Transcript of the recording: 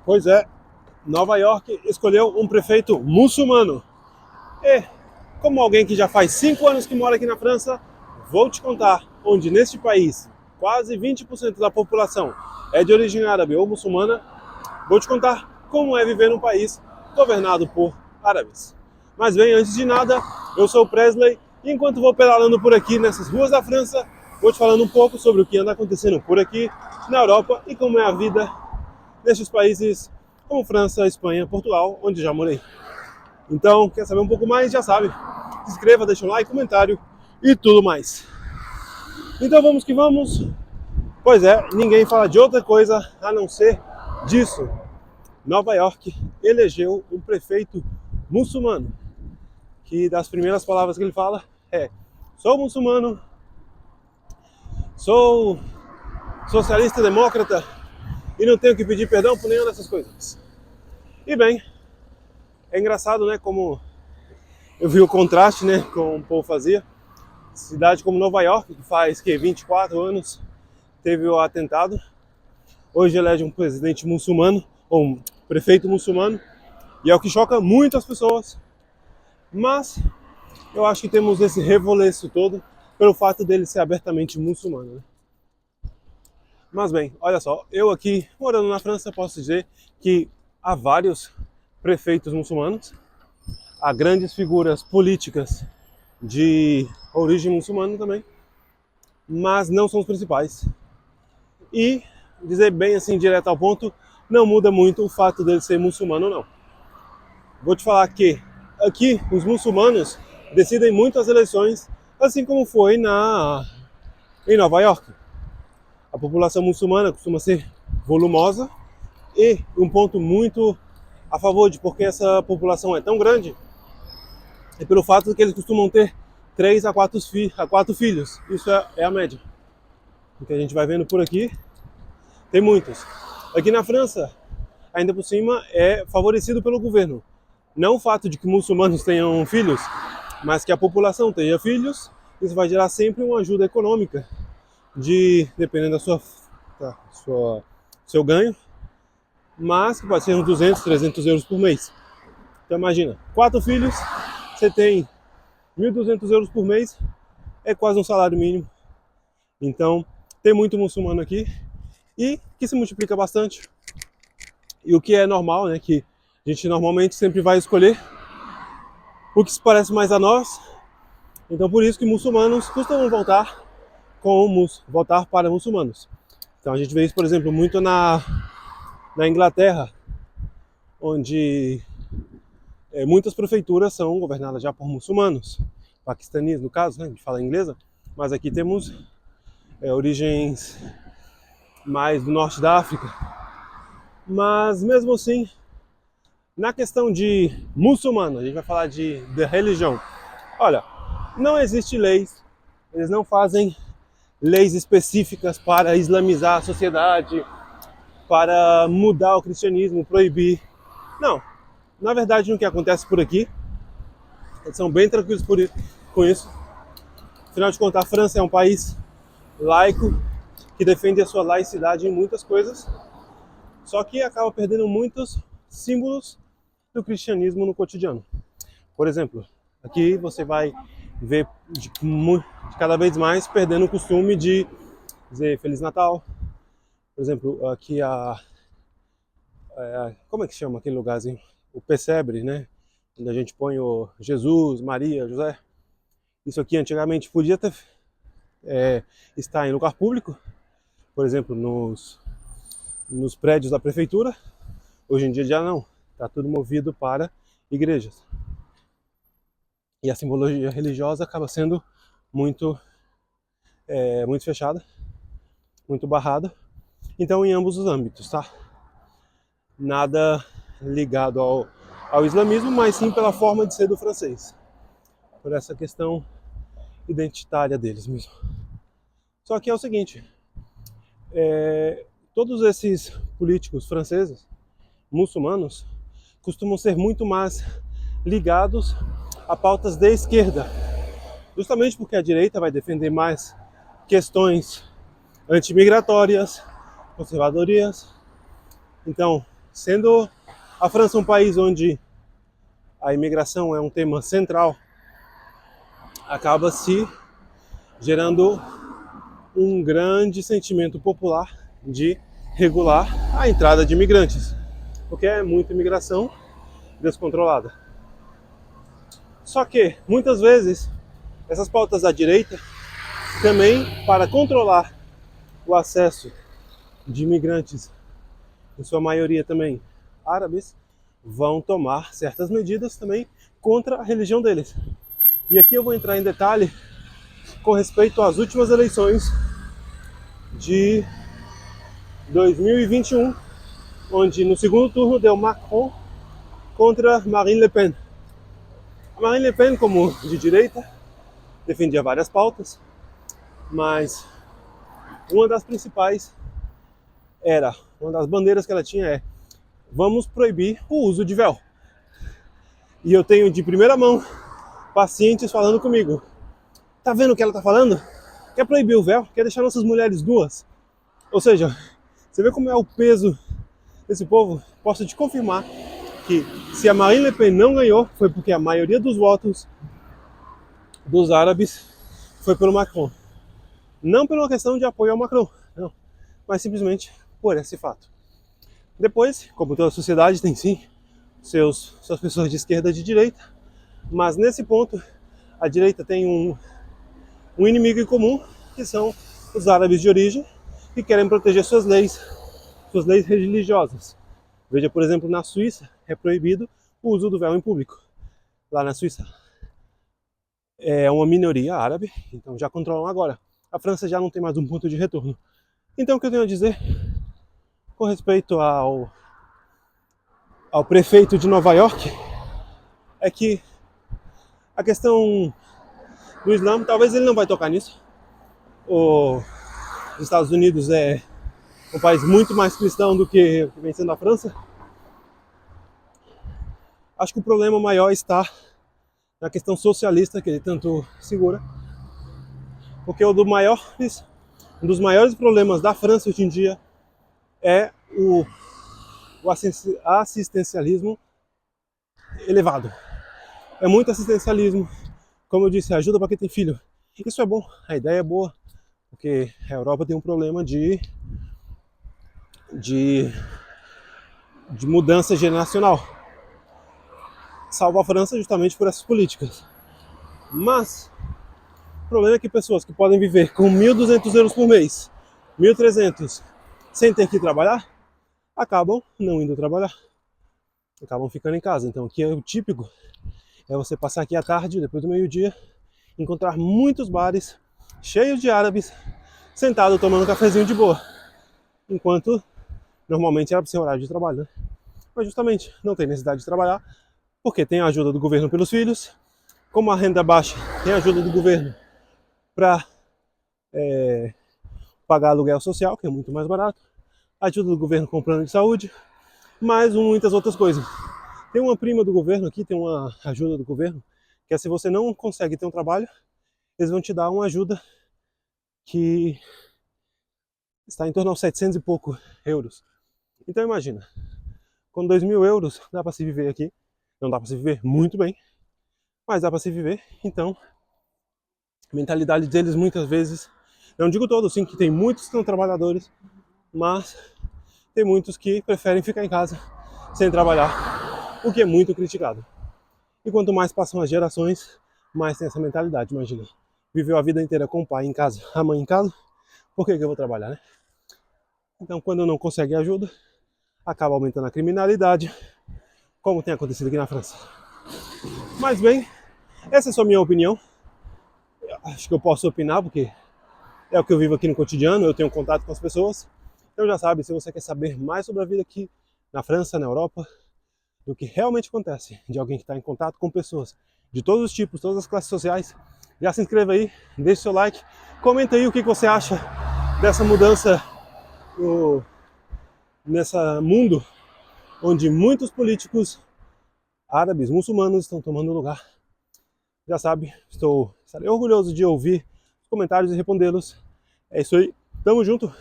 Pois é, Nova York escolheu um prefeito muçulmano. E, como alguém que já faz 5 anos que mora aqui na França, vou te contar onde neste país quase 20% da população é de origem árabe ou muçulmana. Vou te contar como é viver num país governado por árabes. Mas bem, antes de nada, eu sou o Presley e enquanto vou pedalando por aqui nessas ruas da França, vou te falando um pouco sobre o que anda acontecendo por aqui na Europa e como é a vida nestes países como França, Espanha, Portugal, onde já morei. Então, quer saber um pouco mais? Já sabe. Se inscreva, deixa um like, comentário e tudo mais. Então vamos que vamos. Pois é, ninguém fala de outra coisa a não ser disso. Nova York elegeu um prefeito muçulmano, que das primeiras palavras que ele fala é: sou muçulmano, sou socialista democrata e não tenho que pedir perdão por nenhuma dessas coisas. E bem, é engraçado, né, como eu vi o contraste, né, com o povo fazia. Cidade como Nova York, que faz 24 anos teve o atentado, hoje elege um presidente muçulmano, ou um prefeito muçulmano, e é o que choca muitas pessoas. Mas eu acho que temos esse revoleço todo pelo fato dele ser abertamente muçulmano, né? Mas bem, olha só, eu aqui morando na França posso dizer que há vários prefeitos muçulmanos, há grandes figuras políticas de origem muçulmana também, mas não são os principais. E, dizer bem assim, direto ao ponto, não muda muito o fato dele ser muçulmano ou não. Vou te falar que aqui os muçulmanos decidem muito as eleições, assim como foi em Nova York. A população muçulmana costuma ser volumosa e um ponto muito a favor de porque essa população é tão grande é pelo fato de que eles costumam ter 3 a 4 filhos. Isso é a média. O que a gente vai vendo por aqui, tem muitos. Aqui na França, ainda por cima, é favorecido pelo governo. Não o fato de que muçulmanos tenham filhos, mas que a população tenha filhos, isso vai gerar sempre uma ajuda econômica, dependendo da seu ganho, mas que pode ser uns 200, 300 euros por mês. Então imagina, 4 filhos, você tem 1.200 euros por mês, é quase um salário mínimo. Então, tem muito muçulmano aqui e que se multiplica bastante. E o que é normal, né, que a gente normalmente sempre vai escolher o que se parece mais a nós. Então, por isso que muçulmanos costumam voltar para muçulmanos. Então, a gente vê isso, por exemplo, muito na Inglaterra, onde muitas prefeituras são governadas já por muçulmanos, paquistaníes no caso, né, de fala inglesa, mas aqui temos origens mais do norte da África. Mas mesmo assim, na questão de muçulmano, a gente vai falar de religião. Olha, não existe leis, eles não fazem leis específicas para islamizar a sociedade, para mudar o cristianismo, proibir. Não. Na verdade, o que acontece por aqui, eles são bem tranquilos com isso. Afinal de contas, a França é um país laico, que defende a sua laicidade em muitas coisas, só que acaba perdendo muitos símbolos do cristianismo no cotidiano. Por exemplo, aqui você vai ver de cada vez mais perdendo o costume de dizer Feliz Natal. Por exemplo, aqui como é que chama aquele lugarzinho? O pesebre, né? Onde a gente põe o Jesus, Maria, José. Isso aqui antigamente podia estar em lugar público, por exemplo, nos prédios da prefeitura. Hoje em dia já não, está tudo movido para igrejas. E a simbologia religiosa acaba sendo muito fechada, muito barrada. Então, em ambos os âmbitos, tá? Nada ligado ao islamismo, mas sim pela forma de ser do francês, por essa questão identitária deles mesmo. Só que é o seguinte, todos esses políticos franceses, muçulmanos, costumam ser muito mais ligados a pautas de esquerda, justamente porque a direita vai defender mais questões antimigratórias, conservadorias. Então, sendo a França um país onde a imigração é um tema central, acaba se gerando um grande sentimento popular de regular a entrada de imigrantes, porque é muita imigração descontrolada. Só que, muitas vezes, essas pautas da direita também, para controlar o acesso de imigrantes, em sua maioria também árabes, vão tomar certas medidas também contra a religião deles. E aqui eu vou entrar em detalhe com respeito às últimas eleições de 2021, onde no segundo turno deu Macron contra Marine Le Pen. A Marine Le Pen, como de direita, defendia várias pautas, mas uma das principais uma das bandeiras que ela tinha é: vamos proibir o uso de véu. E eu tenho de primeira mão pacientes falando comigo: tá vendo o que ela tá falando? Quer proibir o véu? Quer deixar nossas mulheres nuas? Ou seja, você vê como é o peso desse povo? Posso te confirmar que se a Marine Le Pen não ganhou, foi porque a maioria dos votos dos árabes foi pelo Macron. Não por uma questão de apoio ao Macron, não, mas simplesmente por esse fato. Depois, como toda sociedade, tem sim suas pessoas de esquerda e de direita, mas nesse ponto a direita tem um inimigo em comum, que são os árabes de origem, que querem proteger suas leis religiosas. Veja, por exemplo, na Suíça é proibido o uso do véu em público. Lá na Suíça é uma minoria árabe, então já controlam agora. A França já não tem mais um ponto de retorno. Então o que eu tenho a dizer com respeito ao prefeito de Nova York é que a questão do Islã, talvez ele não vai tocar nisso. Os Estados Unidos é um país muito mais cristão do que vem sendo a França. Acho que o problema maior está na questão socialista que ele tanto segura, porque um dos maiores problemas da França hoje em dia é o assistencialismo elevado. É muito assistencialismo, como eu disse, ajuda para quem tem filho. Isso é bom, a ideia é boa, porque a Europa tem um problema de mudança geracional. Salva a França justamente por essas políticas. Mas o problema é que pessoas que podem viver com 1.200 euros por mês, 1.300, sem ter que trabalhar, acabam não indo trabalhar. Acabam ficando em casa. Então aqui é o típico, é você passar aqui à tarde, depois do meio-dia, encontrar muitos bares cheios de árabes, sentados tomando um cafezinho de boa. Enquanto normalmente era para ser horário de trabalho, né? Mas justamente não tem necessidade de trabalhar, porque tem a ajuda do governo pelos filhos. Como a renda baixa, tem a ajuda do governo para pagar aluguel social, que é muito mais barato. Ajuda do governo com plano de saúde, mais muitas outras coisas. Tem uma prima do governo aqui, tem uma ajuda do governo, que é se você não consegue ter um trabalho, eles vão te dar uma ajuda que está em torno aos 700 e pouco euros. Então imagina, com 2.000 euros dá para se viver aqui. Não dá para se viver muito bem, mas dá para se viver. Então, a mentalidade deles muitas vezes, não digo todos, sim, que tem muitos que são trabalhadores, mas tem muitos que preferem ficar em casa sem trabalhar, o que é muito criticado. E quanto mais passam as gerações, mais tem essa mentalidade. Imagina, viveu a vida inteira com o pai em casa, a mãe em casa, por que eu vou trabalhar, né? Então, quando não consegue ajuda, acaba aumentando a criminalidade, como tem acontecido aqui na França. Mas bem, essa é só a minha opinião. Acho que eu posso opinar, porque é o que eu vivo aqui no cotidiano, eu tenho contato com as pessoas. Então já sabe, se você quer saber mais sobre a vida aqui na França, na Europa, do que realmente acontece, de alguém que está em contato com pessoas de todos os tipos, todas as classes sociais, já se inscreva aí, deixe seu like, comenta aí o que você acha dessa mudança nesse mundo onde muitos políticos árabes, muçulmanos estão tomando lugar. Já sabe, estarei orgulhoso de ouvir os comentários e respondê-los. É isso aí, tamo junto.